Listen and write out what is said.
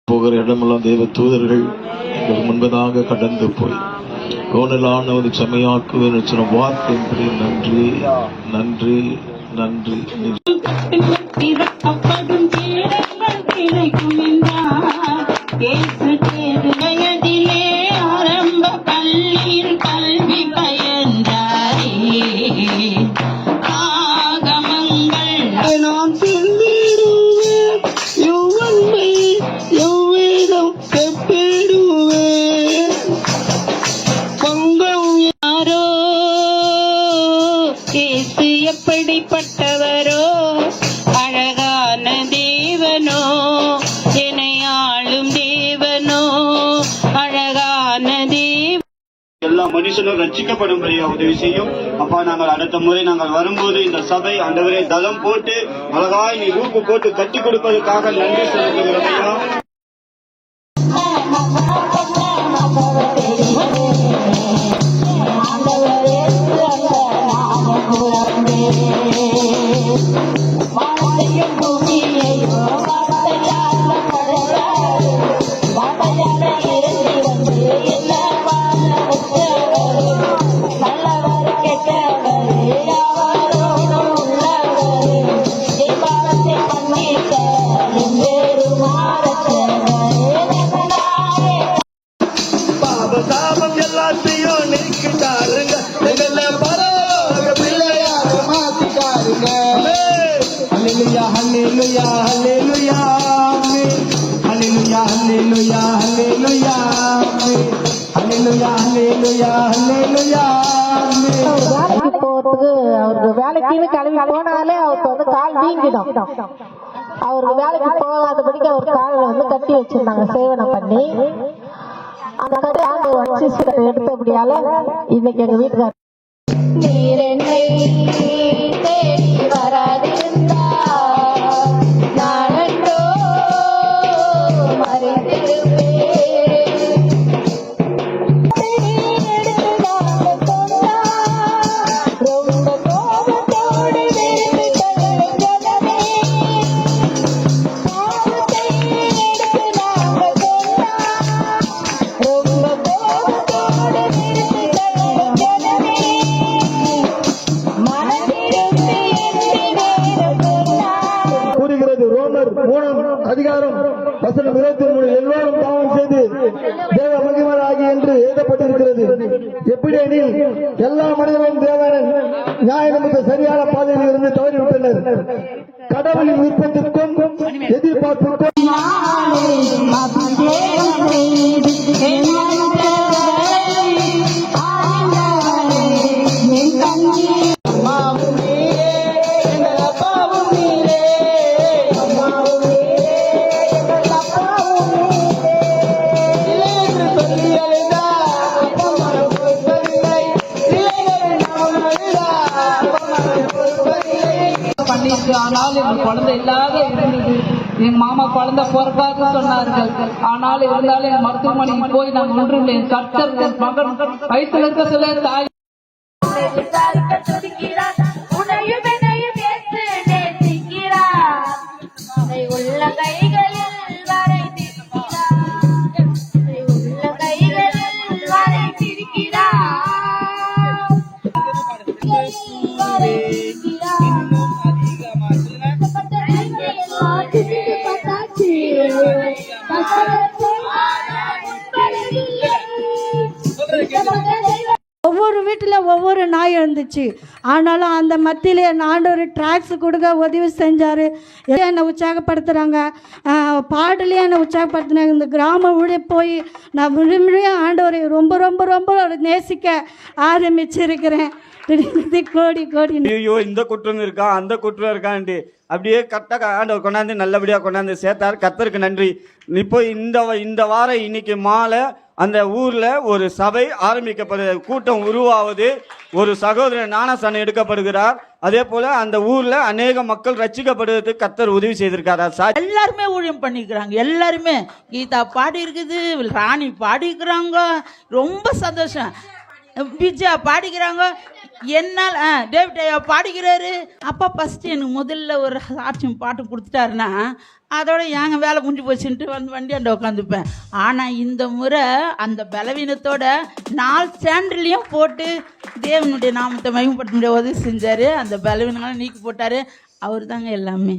போகிற இடமெல்லாம் தேவ தூதர்கள் எங்கள் முன்பதாக கடந்து போய் கோணலான ஒரு செமையாக்குவேன் சொன்ன வார்த்தையின்படி நன்றி நன்றி நன்றி. ஆரம்ப பள்ளியில் கல்வி பயின்றாரே ஆகமங்கள் நாம் சொல்லிடுவேன் எவ்வளவு எவ்விதம் செப்பிடுவேன் பொங்கும் யாரோ இயேசு எப்படிப்பட்டவரோ அழகான தேவனோ என்னை ஆளும் தேவனோ அழகான தேவ எல்லா மனுஷனும் ரட்சிக்கப்படும்படியா உதவி செய்யும். அப்பா, நாங்கள் அடுத்த முறை நாங்கள் வரும்போது இந்த சபை ஆண்டவரே தளம் போட்டு அழகாய் நீ ரூப்பு போட்டு கட்டி கொடுப்பதற்காக நன்றி செலுத்துகிறோம் ஐயா. சாபம் எல்லாத்தையும் நீக்கிட்டாருங்க, எங்களை பரவாயில்ல பிள்ளையாக மாத்திட்டாருங்க. ஹல்லேலூயா ஹல்லேலூயா ஹல்லேலூயா ஹல்லேலூயா ஹல்லேலூயா ஹல்லேலூயா ஹல்லேலூயா ஹல்லேலூயா ஹல்லேலூயா. வேலைக்கு போறதுக்கு அவருக்கு வேலைக்குன்னு கிளம்பி போனாலே அவருக்கு வந்து கால் வீங்கிடும். அவருக்கு வேலைக்கு போகாதபடிக்கு அவர் காலில் வந்து கட்டி வச்சிருந்தாங்க சேவனை பண்ணி. அந்த கட்டி ஆண்டு வச்சு எடுத்தபடியால இன்னைக்கு எங்க வீட்டுக்காரர் நீர் என்னை தேடி வராதிருந்தா நானோ மறைந்திருப்பேன். அதிகாரம் வசனம் 23 எல்லாரும் பாவம் செய்து தேவ மகிமராகி என்று எழுதப்பட்டிருக்கிறது. எப்படி எனில் எல்லா மனிதர்களும் தேவனின் நியாய நமக்கு சரியான பாதையில் இருந்து தவறிவிட்டனர். கடவுளின் விருப்பத்திற்கும் எதிர்பார்ப்புக்கும் ஆனால் என் குழந்தை இல்லாத இருந்தது. என் மாமா குழந்தை பொறுப்பாக சொன்னார்கள். ஆனால் இருந்தாலும் என் மருத்துவமனைக்கு போய் நான் ஒன்றும் கர்த்தர் என் மகன் வயசுல இருக்க சொல்ல தாய் ஒவ்வொரு வீட்டில் ஒவ்வொரு நாய் இருந்துச்சு. ஆனாலும் அந்த மத்தியிலே ஆண்டவர் டிராக்ஸ் கொடுக்க உதவி செஞ்சார். என்னை உற்சாகப்படுத்துகிறாங்க, பாடலையே என்னை உற்சாகப்படுத்தினாங்க. இந்த கிராமம் ஊழே போய் நான் விரும்பியும் ஆண்டவரை ரொம்ப ரொம்ப ரொம்ப நேசிக்க ஆரம்பிச்சிருக்கிறேன். கோடி கோடி ஐயோ இந்த குற்றம் இருக்கா அந்த குற்றம் இருக்கான்ட்டு அப்படியே கரெக்டாக ஆண்டவர் கொண்டாந்து நல்லபடியாக கொண்டாந்து சேர்த்தார். கர்த்தருக்கு நன்றி. இப்போ இந்த வாரம் இன்னைக்கு மாலை அந்த ஊரில் ஒரு சபை ஆரம்பிக்கப்படுது, கூட்டம் உருவாவது, ஒரு சகோதரர் ஞானஸ்நானம் எடுக்கப்படுகிறார். அதே போல அந்த ஊர்ல அநேக மக்கள் ரட்சிக்கப்படுவதற்கு கர்த்தர் உதவி செய்திருக்காரா சார். எல்லாருமே ஊழியம் பண்ணிக்கிறாங்க. எல்லாருமே கீதா பாடி இருக்குது, ராணி பாடிக்கிறாங்க, ரொம்ப சந்தோஷம். பிஜா பாடிக்கிறாங்க. என்னால் டேவிட் ஐயா பாடிக்கிறாரு. அப்பா ஃபஸ்ட்டு எனக்கு முதல்ல ஒரு சாட்சியம் பாட்டு கொடுத்துட்டாருன்னா அதோட ஏங்க வேலை முடிஞ்சு போச்சுன்ட்டு வண்டியாண்ட உட்காந்துப்பேன். ஆனால் இந்த முறை அந்த பலவீனத்தோட 4 ஸ்டாண்டர்லையும் போட்டு தேவனுடைய நாமத்தை மகிமைப்படுத்த முடிய உதவி செஞ்சார். அந்த பலவீனங்களை நீக்கி போட்டார். அவர் தாங்க எல்லாமே.